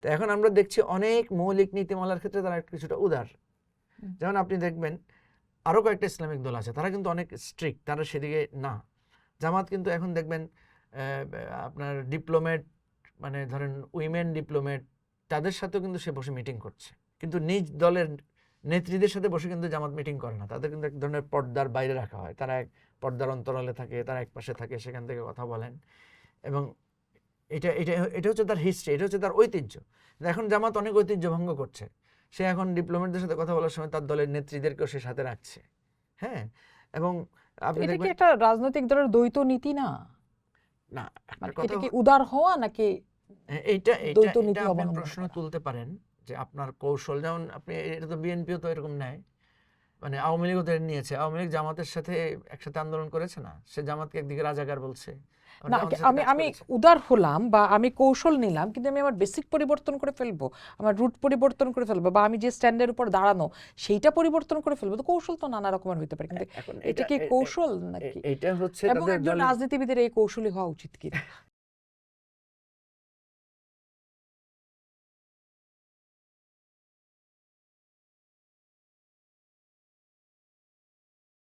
তো এখন আমরা দেখছি অনেক মৌলিক নীতিমালার ক্ষেত্রে তারা কিছুটা উদার। যেমন আপনি দেখবেন আরো কয়েকটা ইসলামিক দল আছে, তারা কিন্তু অনেক স্ট্রিক্ট, তারা সেদিকে না। জামাত কিন্তু এখন দেখবেন আপনার ডিপ্লোমেট, মানে ধরেন উইমেন ডিপ্লোমেট, তাদের সাথেও কিন্তু সে বসে মিটিং করছে, কিন্তু নিজ দলের নেত্রীদের সাথে বসে কিন্তু জামাত মিটিং করে না। তাদের কিন্তু এক ধরনের পর্দার বাইরে রাখা হয়, তারা এক পর্দার অন্তরালে থাকে, তারা এক পাশে থাকে, সেখান থেকে কথা বলেন। এবং এটা এটা এটা হচ্ছে তার হিস্ট্রি, এটা হচ্ছে তার ঐতিহ্য। এখন জামাত অনেক ঐতিহ্য ভঙ্গ করছে। সে এখন ডিপ্লোমেটদের সাথে কথা বলার সময় তার দলের নেত্রীদেরকেও সে সাথে রাখছে। হ্যাঁ, এবং আপনি এটা কি দেখবেন একটা রাজনৈতিক দলের দ্বৈত নীতি না? না, একটা মানে কথা এটা কি উদার হওয়া নাকি এইটা এইটা দ্বৈত নীতি এটা আপনি অবলম্বন প্রশ্ন করা? তুলতে পারেন যে আপনার কৌশল, যেমন আপনি এটা তো বিএনপিও তো এরকম নেয়, মানে আওয়ামী লীগও তো নিয়েছে। আওয়ামী লীগ জামাতের সাথে একসাথে আন্দোলন করেছে না, সে জামাতকে একদিকে রাজাকার বলছে, আবার না, জামাতের সাথে আমি কাজ আমি করেছে। উদার হলাম বা আমি কৌশল নিলাম, কিন্তু আমি আমার বেসিক পরিবর্তন করে ফেলবো, আমার রুট পরিবর্তন করে ফেলবো, বা আমি যে স্ট্যান্ডের উপর দাঁড়ানো সেইটা পরিবর্তন করে ফেলবো। তো কৌশল তো নানা রকমের হতে পারে, কিন্তু এখন এটা কি কৌশল নাকি? এটা হচ্ছে এবং তাদের একজন দলের রাজনীতিবিদের এই কৌশলী হওয়া উচিত কি?